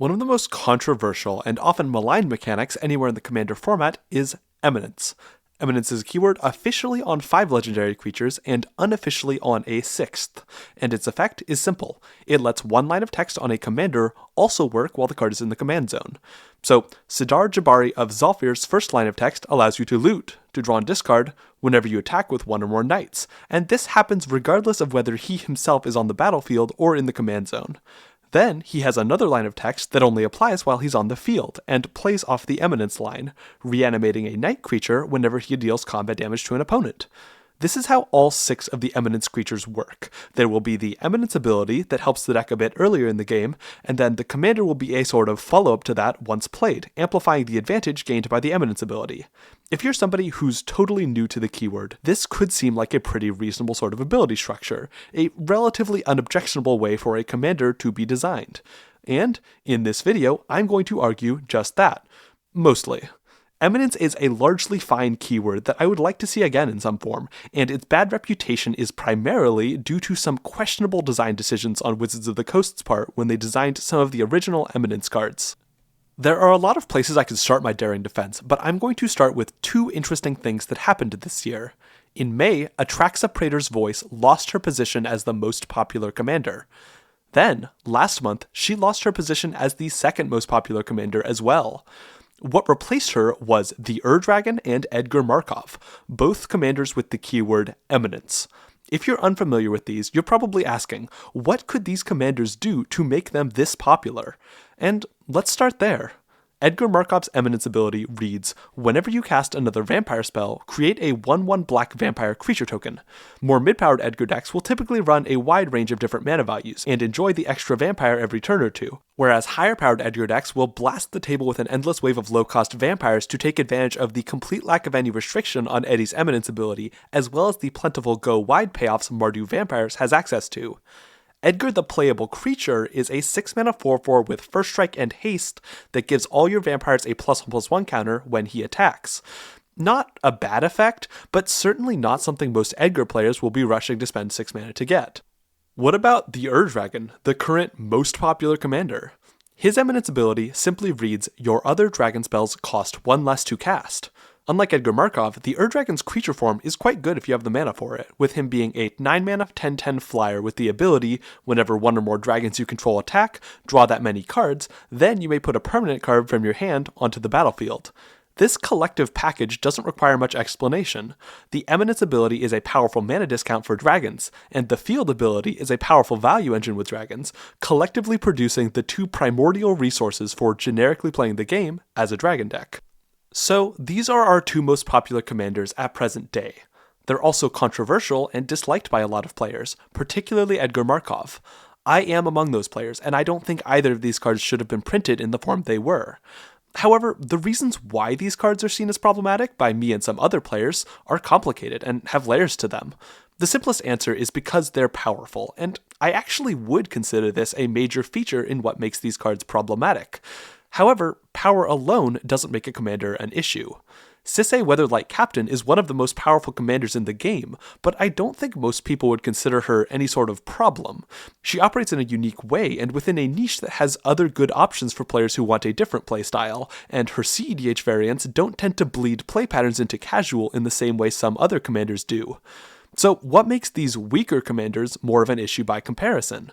One of the most controversial and often maligned mechanics anywhere in the Commander format is Eminence. Eminence is a keyword officially on 5 legendary creatures and unofficially on a 6th, and its effect is simple. It lets one line of text on a commander also work while the card is in the command zone. So, Sidar Jabari of Zalfir's first line of text allows you to loot, to draw and discard, whenever you attack with one or more knights, and this happens regardless of whether he himself is on the battlefield or in the command zone. Then, he has another line of text that only applies while he's on the field, and plays off the Eminence line, reanimating a knight creature whenever he deals combat damage to an opponent. This is how all 6 of the Eminence creatures work. There will be the Eminence ability that helps the deck a bit earlier in the game, and then the commander will be a sort of follow-up to that once played, amplifying the advantage gained by the Eminence ability. If you're somebody who's totally new to the keyword, this could seem like a pretty reasonable sort of ability structure, a relatively unobjectionable way for a commander to be designed. And, in this video, I'm going to argue just that. Mostly. Eminence is a largely fine keyword that I would like to see again in some form, and its bad reputation is primarily due to some questionable design decisions on Wizards of the Coast's part when they designed some of the original Eminence cards. There are a lot of places I could start my daring defense, but I'm going to start with 2 interesting things that happened this year. In May, Atraxa Praetor's Voice lost her position as the most popular commander. Then, last month, she lost her position as the second most popular commander as well. What replaced her was the Dragon and Edgar Markov, both commanders with the keyword Eminence. If you're unfamiliar with these, you're probably asking, what could these commanders do to make them this popular? And let's start there. Edgar Markov's Eminence ability reads, whenever you cast another vampire spell, create a 1/1 black vampire creature token. More mid-powered Edgar decks will typically run a wide range of different mana values, and enjoy the extra vampire every turn or two, whereas higher-powered Edgar decks will blast the table with an endless wave of low-cost vampires to take advantage of the complete lack of any restriction on Eddie's Eminence ability, as well as the plentiful go-wide payoffs Mardu Vampires has access to. Edgar the Playable Creature is a 6-mana 4/4 with First Strike and Haste that gives all your vampires a +1/+1 counter when he attacks. Not a bad effect, but certainly not something most Edgar players will be rushing to spend 6 mana to get. What about the Dragon, the current most popular commander? His Eminence ability simply reads, your other dragon spells cost 1 less to cast. Unlike Edgar Markov, the Dragon's creature form is quite good if you have the mana for it, with him being a 9-mana 10/10 flyer with the ability, whenever one or more dragons you control attack, draw that many cards, then you may put a permanent card from your hand onto the battlefield. This collective package doesn't require much explanation. The Eminence ability is a powerful mana discount for dragons, and the Field ability is a powerful value engine with dragons, collectively producing the 2 primordial resources for generically playing the game as a dragon deck. So, these are our 2 most popular commanders at present day. They're also controversial and disliked by a lot of players, particularly Edgar Markov. I am among those players, and I don't think either of these cards should have been printed in the form they were. However, the reasons why these cards are seen as problematic by me and some other players are complicated and have layers to them. The simplest answer is because they're powerful, and I actually would consider this a major feature in what makes these cards problematic. However, power alone doesn't make a commander an issue. Sisay Weatherlight Captain is one of the most powerful commanders in the game, but I don't think most people would consider her any sort of problem. She operates in a unique way and within a niche that has other good options for players who want a different playstyle, and her CEDH variants don't tend to bleed play patterns into casual in the same way some other commanders do. So what makes these weaker commanders more of an issue by comparison?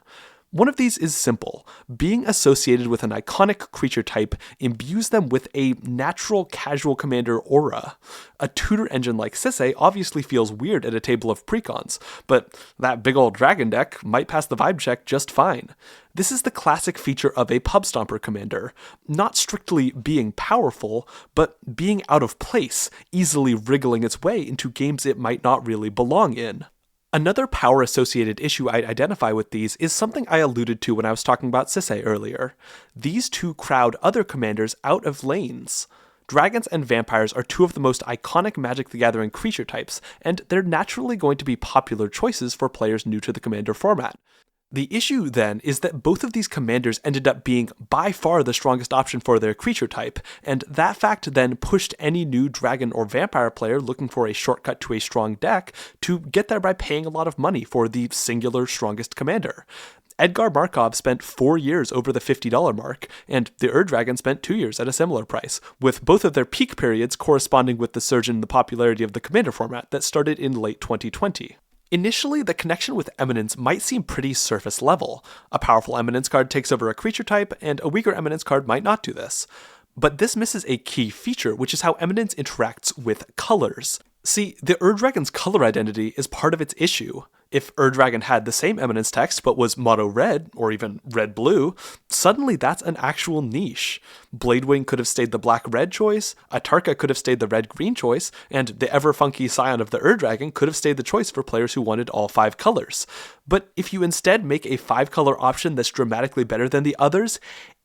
One of these is simple. Being associated with an iconic creature type imbues them with a natural casual commander aura. A tutor engine like Sisay obviously feels weird at a table of precons, but that big old dragon deck might pass the vibe check just fine. This is the classic feature of a pub stomper commander, not strictly being powerful, but being out of place, easily wriggling its way into games it might not really belong in. Another power-associated issue I'd identify with these is something I alluded to when I was talking about Sisay earlier. These 2 crowd other commanders out of lanes. Dragons and vampires are 2 of the most iconic Magic the Gathering creature types, and they're naturally going to be popular choices for players new to the commander format. The issue, then, is that both of these commanders ended up being by far the strongest option for their creature type, and that fact then pushed any new dragon or vampire player looking for a shortcut to a strong deck to get there by paying a lot of money for the singular strongest commander. Edgar Markov spent 4 years over the $50 mark, and the Ur-Dragon spent 2 years at a similar price, with both of their peak periods corresponding with the surge in the popularity of the Commander format that started in late 2020. Initially, the connection with Eminence might seem pretty surface level. A powerful Eminence card takes over a creature type, and a weaker Eminence card might not do this. But this misses a key feature, which is how Eminence interacts with colors. See, the Ur-Dragon's color identity is part of its issue. If Ur-Dragon had the same Eminence text but was mono red, or even red-blue, suddenly that's an actual niche. Bladewing could have stayed the black-red choice, Atarka could have stayed the red-green choice, and the ever-funky scion of the Ur-Dragon could have stayed the choice for players who wanted all 5 colors. But if you instead make a 5-color option that's dramatically better than the others,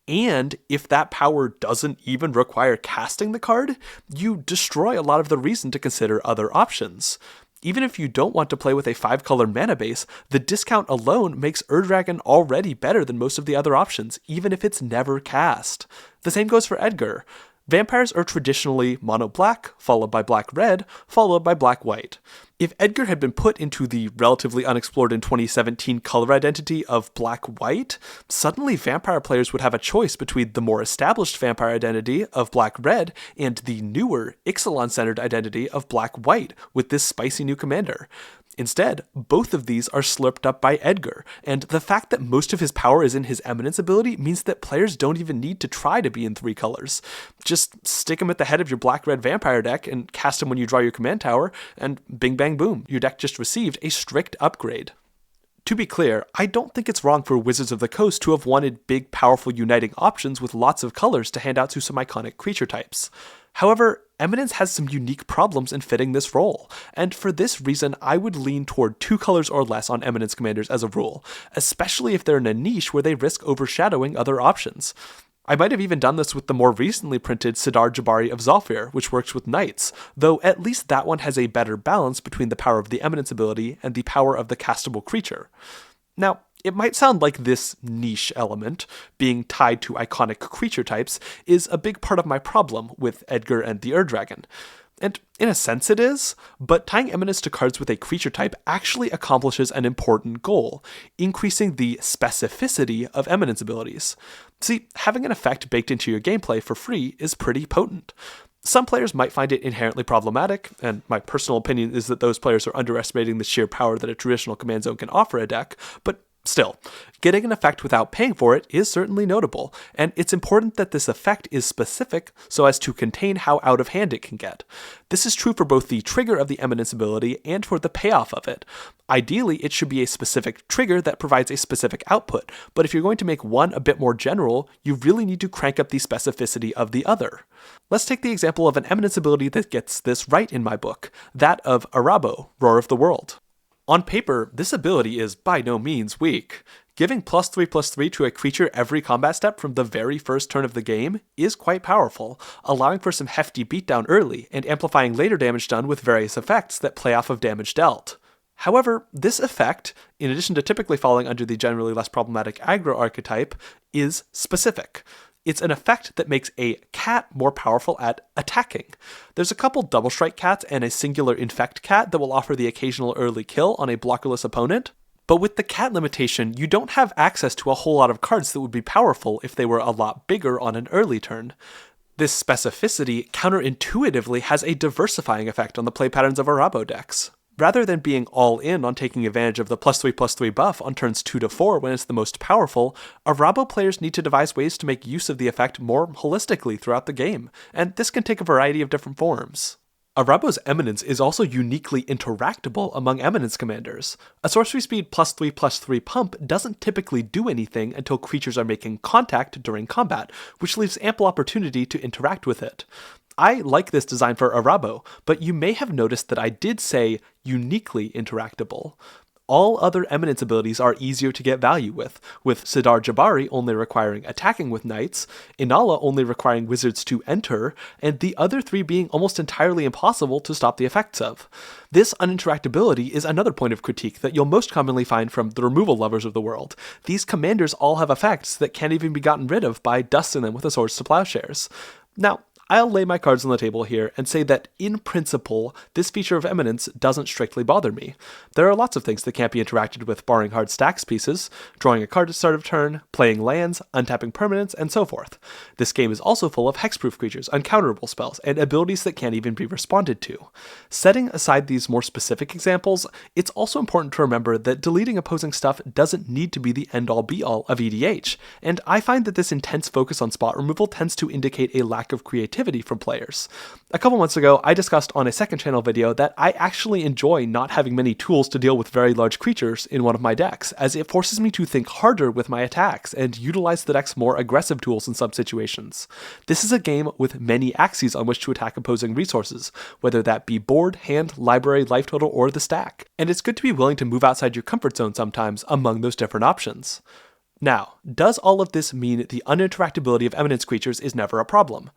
and if that power doesn't even require casting the card, you destroy a lot of the reason to consider other options. Even if you don't want to play with a 5-color mana base, the discount alone makes Ur-Dragon already better than most of the other options, even if it's never cast. The same goes for Edgar. Vampires are traditionally mono-black, followed by black-red, followed by black-white. If Edgar had been put into the relatively unexplored in 2017 color identity of black-white, suddenly vampire players would have a choice between the more established vampire identity of black-red and the newer, Ixalan-centered identity of black-white with this spicy new commander. Instead, both of these are slurped up by Edgar, and the fact that most of his power is in his Eminence ability means that players don't even need to try to be in 3 colors. Just stick him at the head of your black-red vampire deck and cast him when you draw your command tower, and bing bang boom, your deck just received a strict upgrade. To be clear, I don't think it's wrong for Wizards of the Coast to have wanted big, powerful uniting options with lots of colors to hand out to some iconic creature types. However, Eminence has some unique problems in fitting this role, and for this reason I would lean toward 2 colors or less on Eminence commanders as a rule, especially if they're in a niche where they risk overshadowing other options. I might have even done this with the more recently printed Sidar Jabari of Zhalfir, which works with Knights, though at least that one has a better balance between the power of the Eminence ability and the power of the castable creature. Now, it might sound like this niche element, being tied to iconic creature types, is a big part of my problem with Edgar and the Ur-Dragon. And in a sense it is, but tying Eminence to cards with a creature type actually accomplishes an important goal, increasing the specificity of Eminence abilities. See, having an effect baked into your gameplay for free is pretty potent. Some players might find it inherently problematic, and my personal opinion is that those players are underestimating the sheer power that a traditional command zone can offer a deck, but still, getting an effect without paying for it is certainly notable, and it's important that this effect is specific so as to contain how out of hand it can get. This is true for both the trigger of the Eminence ability and for the payoff of it. Ideally, it should be a specific trigger that provides a specific output, but if you're going to make one a bit more general, you really need to crank up the specificity of the other. Let's take the example of an Eminence ability that gets this right in my book, that of Arabo, Roar of the World. On paper, this ability is by no means weak. Giving +3/+3 to a creature every combat step from the very first turn of the game is quite powerful, allowing for some hefty beatdown early and amplifying later damage done with various effects that play off of damage dealt. However, this effect, in addition to typically falling under the generally less problematic aggro archetype, is specific. It's an effect that makes a cat more powerful at attacking. There's a couple double strike cats and a singular infect cat that will offer the occasional early kill on a blockerless opponent, but with the cat limitation, you don't have access to a whole lot of cards that would be powerful if they were a lot bigger on an early turn. This specificity counterintuitively has a diversifying effect on the play patterns of Arabo decks. Rather than being all in on taking advantage of the +3/+3 buff on turns 2 to 4 when it's the most powerful, Arabo players need to devise ways to make use of the effect more holistically throughout the game, and this can take a variety of different forms. Arabo's Eminence is also uniquely interactable among Eminence commanders. A sorcery speed +3/+3 pump doesn't typically do anything until creatures are making contact during combat, which leaves ample opportunity to interact with it. I like this design for Arabo, but you may have noticed that I did say uniquely interactable. All other Eminence abilities are easier to get value with Sidar Jabari only requiring attacking with Knights, Inala only requiring Wizards to enter, and the other 3 being almost entirely impossible to stop the effects of. This uninteractability is another point of critique that you'll most commonly find from the removal lovers of the world. These commanders all have effects that can't even be gotten rid of by dusting them with a Swords to Plowshares. Now, I'll lay my cards on the table here and say that, in principle, this feature of Eminence doesn't strictly bother me. There are lots of things that can't be interacted with barring hard stacks pieces, drawing a card at start of turn, playing lands, untapping permanents, and so forth. This game is also full of hexproof creatures, uncounterable spells, and abilities that can't even be responded to. Setting aside these more specific examples, it's also important to remember that deleting opposing stuff doesn't need to be the end-all be-all of EDH, and I find that this intense focus on spot removal tends to indicate a lack of creativity from players. A couple months ago, I discussed on a second channel video that I actually enjoy not having many tools to deal with very large creatures in one of my decks, as it forces me to think harder with my attacks and utilize the deck's more aggressive tools in some situations. This is a game with many axes on which to attack opposing resources, whether that be board, hand, library, life total, or the stack, and it's good to be willing to move outside your comfort zone sometimes among those different options. Now, does all of this mean the uninteractability of Eminence creatures is never a problem?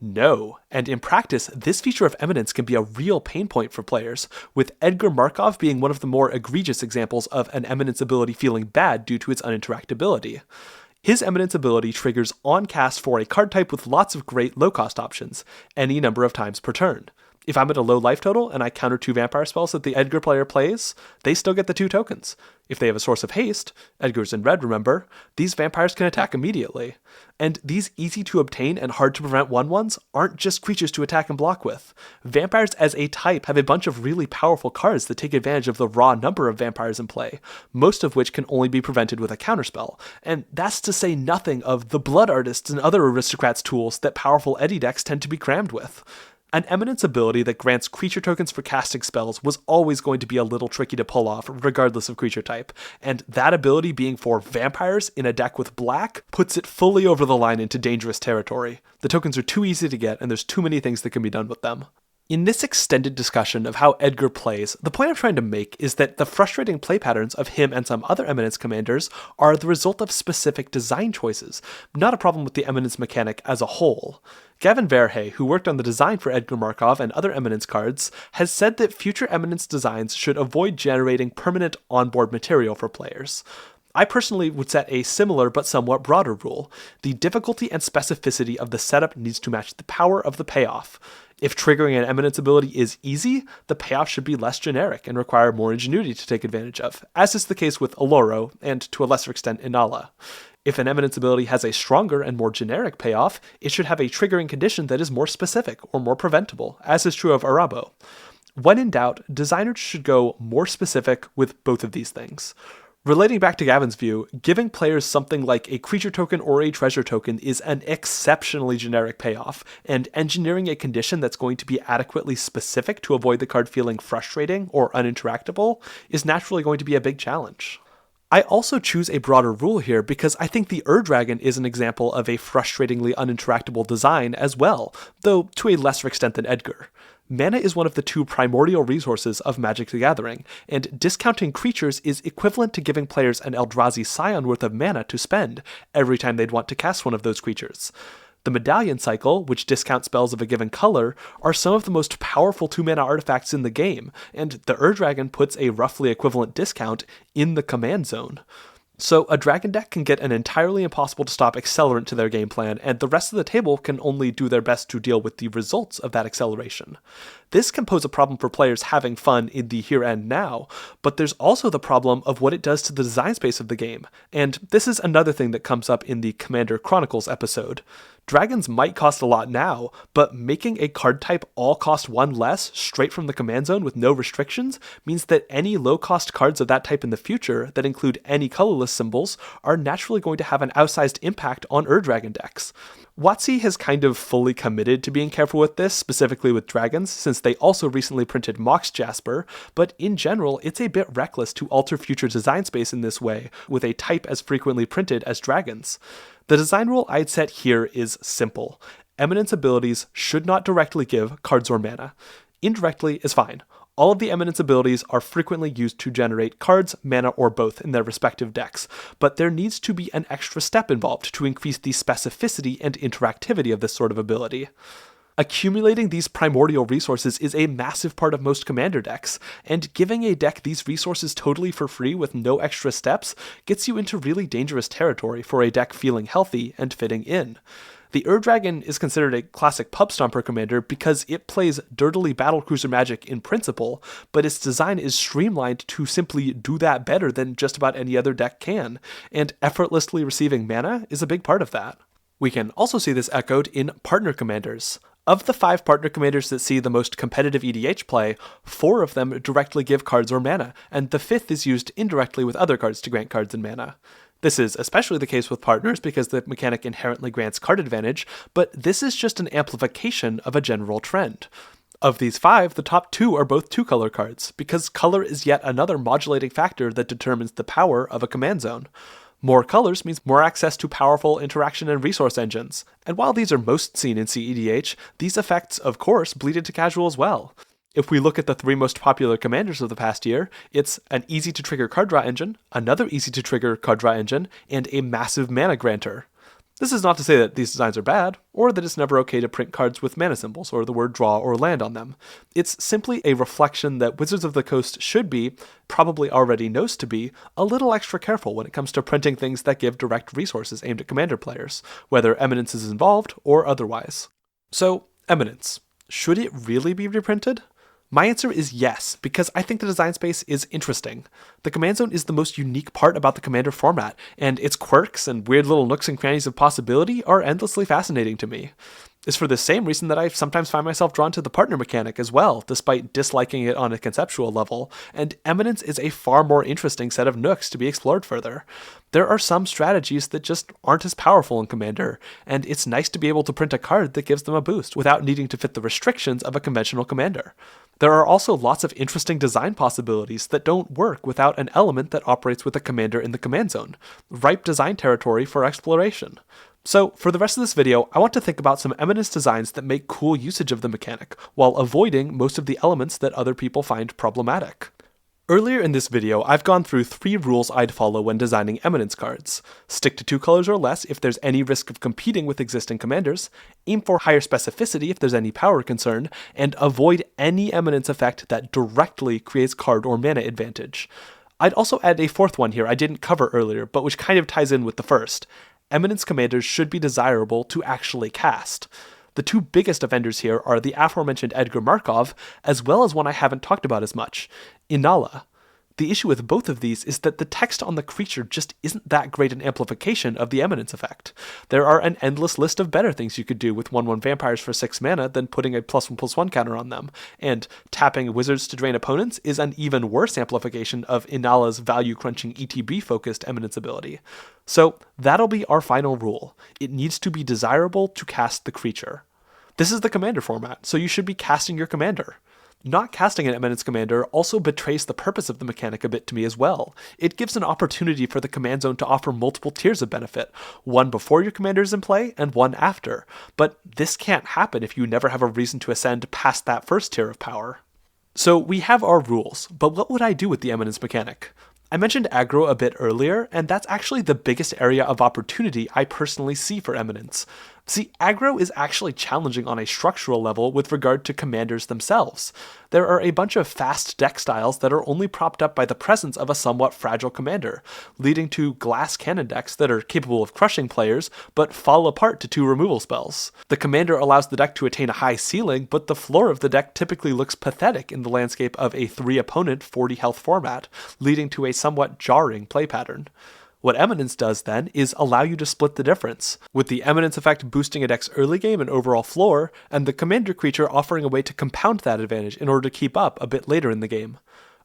No, and in practice, this feature of Eminence can be a real pain point for players, with Edgar Markov being one of the more egregious examples of an Eminence ability feeling bad due to its uninteractability. His Eminence ability triggers on cast for a card type with lots of great low-cost options, any number of times per turn. If I'm at a low life total and I counter 2 vampire spells that the Edgar player plays, they still get the 2 tokens. If they have a source of haste, Edgar's in red remember, these vampires can attack immediately. And these easy to obtain and hard to prevent 1/1s aren't just creatures to attack and block with. Vampires as a type have a bunch of really powerful cards that take advantage of the raw number of vampires in play, most of which can only be prevented with a counterspell. And that's to say nothing of the Blood Artists and other aristocrats tools that powerful Eddy decks tend to be crammed with. An Eminence ability that grants creature tokens for casting spells was always going to be a little tricky to pull off, regardless of creature type, and that ability being for vampires in a deck with black puts it fully over the line into dangerous territory. The tokens are too easy to get, and there's too many things that can be done with them. In this extended discussion of how Edgar plays, the point I'm trying to make is that the frustrating play patterns of him and some other Eminence commanders are the result of specific design choices, not a problem with the Eminence mechanic as a whole. Gavin Verhey, who worked on the design for Edgar Markov and other Eminence cards, has said that future Eminence designs should avoid generating permanent onboard material for players. I personally would set a similar but somewhat broader rule. The difficulty and specificity of the setup needs to match the power of the payoff. If triggering an Eminence ability is easy, the payoff should be less generic and require more ingenuity to take advantage of, as is the case with Oloro, and to a lesser extent Inala. If an Eminence ability has a stronger and more generic payoff, it should have a triggering condition that is more specific or more preventable, as is true of Arabo. When in doubt, designers should go more specific with both of these things. Relating back to Gavin's view, giving players something like a creature token or a treasure token is an exceptionally generic payoff, and engineering a condition that's going to be adequately specific to avoid the card feeling frustrating or uninteractable is naturally going to be a big challenge. I also choose a broader rule here because I think the Ur-Dragon is an example of a frustratingly uninteractable design as well, though to a lesser extent than Edgar. Mana is one of the 2 primordial resources of Magic the Gathering, and discounting creatures is equivalent to giving players an Eldrazi Scion worth of mana to spend every time they'd want to cast one of those creatures. The Medallion cycle, which discounts spells of a given color, are some of the most powerful 2-mana artifacts in the game, and the Ur-Dragon puts a roughly equivalent discount in the command zone. So a dragon deck can get an entirely impossible to stop accelerant to their game plan, and the rest of the table can only do their best to deal with the results of that acceleration. This can pose a problem for players having fun in the here and now, but there's also the problem of what it does to the design space of the game, and this is another thing that comes up in the Commander Chronicles episode. Dragons might cost a lot now, but making a card type all cost 1 less straight from the command zone with no restrictions means that any low-cost cards of that type in the future that include any colorless symbols are naturally going to have an outsized impact on Ur-Dragon decks. WotC has kind of fully committed to being careful with this, specifically with dragons, since they also recently printed Mox Jasper, but in general, it's a bit reckless to alter future design space in this way, with a type as frequently printed as dragons. The design rule I'd set here is simple. Eminence abilities should not directly give cards or mana. Indirectly is fine. All of the Eminence abilities are frequently used to generate cards, mana, or both in their respective decks, but there needs to be an extra step involved to increase the specificity and interactivity of this sort of ability. Accumulating these primordial resources is a massive part of most commander decks, and giving a deck these resources totally for free with no extra steps gets you into really dangerous territory for a deck feeling healthy and fitting in. The Ur-Dragon is considered a classic pub stomper commander because it plays dirtily battlecruiser magic in principle, but its design is streamlined to simply do that better than just about any other deck can, and effortlessly receiving mana is a big part of that. We can also see this echoed in partner commanders. Of the 5 partner commanders that see the most competitive EDH play, 4 of them directly give cards or mana, and the 5th is used indirectly with other cards to grant cards and mana. This is especially the case with partners because the mechanic inherently grants card advantage, but this is just an amplification of a general trend. Of these 5, the top 2 are both 2-color cards, because color is yet another modulating factor that determines the power of a command zone. More colors means more access to powerful interaction and resource engines, and while these are most seen in CEDH, these effects, of course, bleed into casual as well. If we look at the 3 most popular commanders of the past year, it's an easy-to-trigger card draw engine, another easy-to-trigger card draw engine, and a massive mana granter. This is not to say that these designs are bad, or that it's never okay to print cards with mana symbols or the word draw or land on them. It's simply a reflection that Wizards of the Coast should be, probably already knows to be, a little extra careful when it comes to printing things that give direct resources aimed at commander players, whether Eminence is involved or otherwise. So, Eminence. Should it really be reprinted? My answer is yes, because I think the design space is interesting. The command zone is the most unique part about the Commander format, and its quirks and weird little nooks and crannies of possibility are endlessly fascinating to me. It's for the same reason that I sometimes find myself drawn to the partner mechanic as well, despite disliking it on a conceptual level, and Eminence is a far more interesting set of nooks to be explored further. There are some strategies that just aren't as powerful in Commander, and it's nice to be able to print a card that gives them a boost without needing to fit the restrictions of a conventional Commander. There are also lots of interesting design possibilities that don't work without an element that operates with a commander in the command zone, ripe design territory for exploration. So, for the rest of this video, I want to think about some Eminence designs that make cool usage of the mechanic, while avoiding most of the elements that other people find problematic. Earlier in this video, I've gone through 3 rules I'd follow when designing Eminence cards. Stick to 2 colors or less if there's any risk of competing with existing commanders, aim for higher specificity if there's any power concern, and avoid any Eminence effect that directly creates card or mana advantage. I'd also add a 4th one here I didn't cover earlier, but which kind of ties in with the first. Eminence commanders should be desirable to actually cast. The 2 biggest offenders here are the aforementioned Edgar Markov, as well as one I haven't talked about as much, Inala. The issue with both of these is that the text on the creature just isn't that great an amplification of the Eminence effect. There are an endless list of better things you could do with 1/1 vampires for 6 mana than putting a +1/+1 counter on them, and tapping wizards to drain opponents is an even worse amplification of Inala's value-crunching ETB-focused Eminence ability. So that'll be our final rule. It needs to be desirable to cast the creature. This is the commander format, so you should be casting your commander. Not casting an Eminence commander also betrays the purpose of the mechanic a bit to me as well. It gives an opportunity for the command zone to offer multiple tiers of benefit, one before your commander is in play and one after. But this can't happen if you never have a reason to ascend past that first tier of power. So we have our rules, but what would I do with the Eminence mechanic? I mentioned aggro a bit earlier, and that's actually the biggest area of opportunity I personally see for Eminence. See, aggro is actually challenging on a structural level with regard to commanders themselves. There are a bunch of fast deck styles that are only propped up by the presence of a somewhat fragile commander, leading to glass cannon decks that are capable of crushing players, but fall apart to 2 removal spells. The commander allows the deck to attain a high ceiling, but the floor of the deck typically looks pathetic in the landscape of a 3-opponent 40 health format, leading to a somewhat jarring play pattern. What Eminence does then is allow you to split the difference, with the Eminence effect boosting a deck's early game and overall floor, and the commander creature offering a way to compound that advantage in order to keep up a bit later in the game.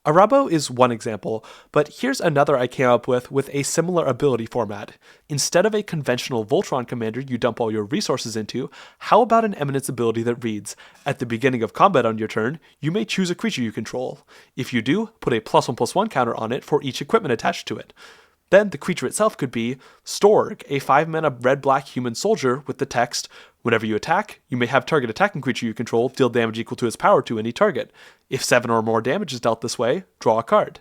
Arabo is one example, but here's another I came up with a similar ability format. Instead of a conventional Voltron commander you dump all your resources into, how about an Eminence ability that reads, at the beginning of combat on your turn, you may choose a creature you control. If you do, put a +1/+1 counter on it for each equipment attached to it. Then the creature itself could be Storg, a 5-mana red-black human soldier with the text, whenever you attack, you may have target attacking creature you control deal damage equal to its power to any target. If 7 or more damage is dealt this way, draw a card.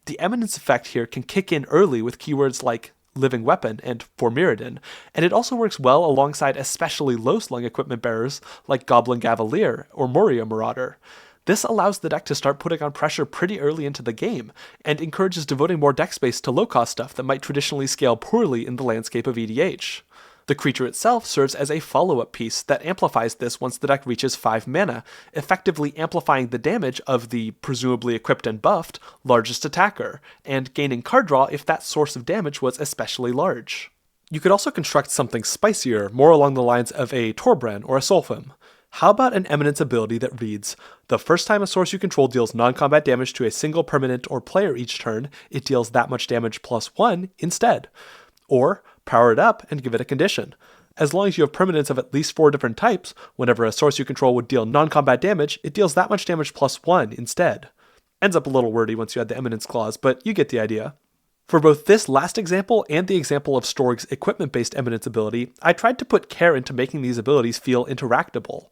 The Eminence effect here can kick in early with keywords like Living Weapon and For Mirrodin, and it also works well alongside especially low-slung equipment bearers like Goblin Cavalier or Moria Marauder. This allows the deck to start putting on pressure pretty early into the game, and encourages devoting more deck space to low-cost stuff that might traditionally scale poorly in the landscape of EDH. The creature itself serves as a follow-up piece that amplifies this once the deck reaches 5 mana, effectively amplifying the damage of the presumably equipped and buffed largest attacker, and gaining card draw if that source of damage was especially large. You could also construct something spicier, more along the lines of a Torbran or a Solfim. How about an Eminence ability that reads, the first time a source you control deals non-combat damage to a single permanent or player each turn, it deals that much damage +1 instead. Or, power it up and give it a condition. As long as you have permanents of at least 4 different types, whenever a source you control would deal non-combat damage, it deals that much damage +1 instead. Ends up a little wordy once you add the Eminence clause, but you get the idea. For both this last example and the example of Storg's equipment-based Eminence ability, I tried to put care into making these abilities feel interactable.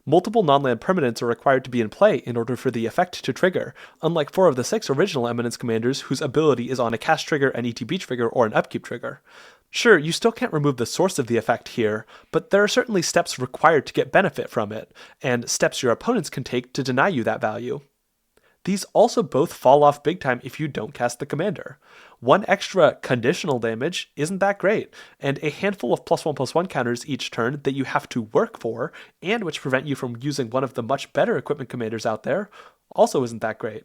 Multiple non-land permanents are required to be in play in order for the effect to trigger, unlike 4 of the 6 original Eminence commanders whose ability is on a cast trigger, an ETB trigger, or an upkeep trigger. Sure, you still can't remove the source of the effect here, but there are certainly steps required to get benefit from it, and steps your opponents can take to deny you that value. These also both fall off big time if you don't cast the commander. 1 extra conditional damage isn't that great, and a handful of +1/+1 counters each turn that you have to work for, and which prevent you from using one of the much better equipment commanders out there, also isn't that great.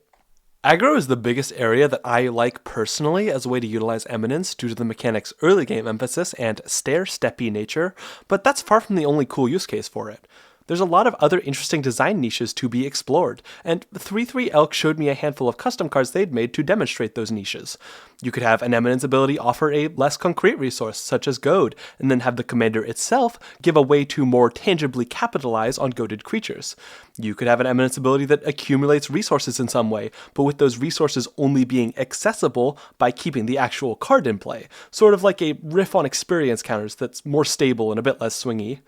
Aggro is the biggest area that I like personally as a way to utilize Eminence due to the mechanic's early game emphasis and stair-steppy nature, but that's far from the only cool use case for it. There's a lot of other interesting design niches to be explored, and 3/3 Elk showed me a handful of custom cards they'd made to demonstrate those niches. You could have an Eminence ability offer a less concrete resource, such as Goad, and then have the commander itself give a way to more tangibly capitalize on goaded creatures. You could have an Eminence ability that accumulates resources in some way, but with those resources only being accessible by keeping the actual card in play, sort of like a riff on experience counters that's more stable and a bit less swingy.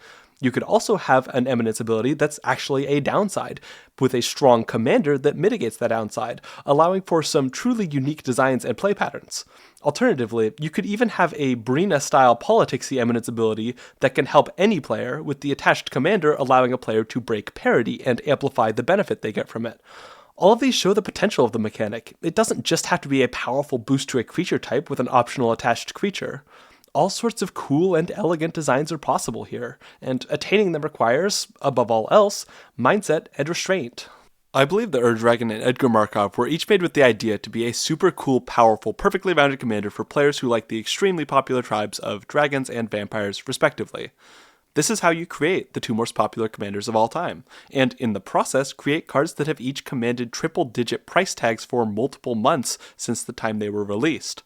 You could also have an Eminence ability that's actually a downside, with a strong commander that mitigates that downside, allowing for some truly unique designs and play patterns. Alternatively, you could even have a Brina-style politicsy Eminence ability that can help any player, with the attached commander allowing a player to break parity and amplify the benefit they get from it. All of these show the potential of the mechanic. It doesn't just have to be a powerful boost to a creature type with an optional attached creature. All sorts of cool and elegant designs are possible here, and attaining them requires, above all else, mindset and restraint. I believe the Ur-Dragon and Edgar Markov were each made with the idea to be a super cool, powerful, perfectly rounded commander for players who like the extremely popular tribes of dragons and vampires, respectively. This is how you create the 2 most popular commanders of all time, and in the process create cards that have each commanded triple-digit price tags for multiple months since the time they were released.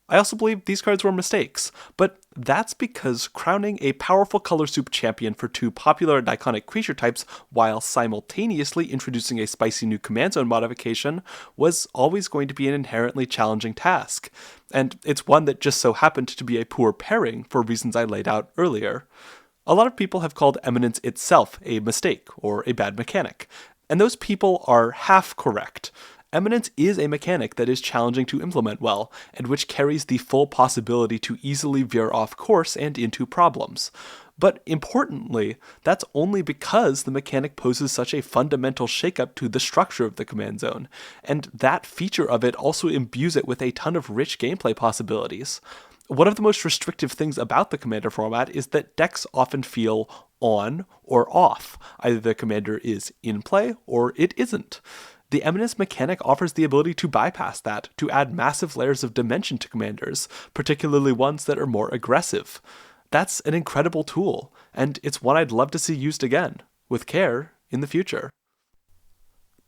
I also believe these cards were mistakes, but that's because crowning a powerful color soup champion for 2 popular and iconic creature types while simultaneously introducing a spicy new command zone modification was always going to be an inherently challenging task, and it's one that just so happened to be a poor pairing for reasons I laid out earlier. A lot of people have called Eminence itself a mistake or a bad mechanic, and those people are half correct. Eminence is a mechanic that is challenging to implement well, and which carries the full possibility to easily veer off course and into problems. But importantly, that's only because the mechanic poses such a fundamental shakeup to the structure of the command zone, and that feature of it also imbues it with a ton of rich gameplay possibilities. One of the most restrictive things about the commander format is that decks often feel on or off. Either the commander is in play or it isn't. The Eminence mechanic offers the ability to bypass that, to add massive layers of dimension to commanders, particularly ones that are more aggressive. That's an incredible tool, and it's one I'd love to see used again, with care, in the future.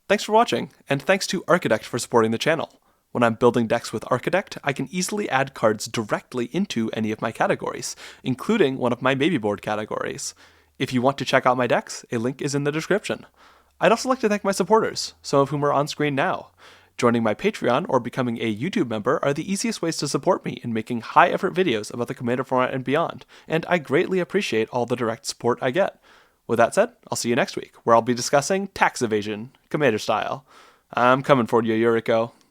Thanks for watching, and thanks to Architect for supporting the channel. When I'm building decks with Architect, I can easily add cards directly into any of my categories, including one of my maybe board categories. If you want to check out my decks, a link is in the description. I'd also like to thank my supporters, some of whom are on screen now. Joining my Patreon or becoming a YouTube member are the easiest ways to support me in making high-effort videos about the Commander format and beyond, and I greatly appreciate all the direct support I get. With that said, I'll see you next week, where I'll be discussing tax evasion, Commander style. I'm coming for you, Yuriko.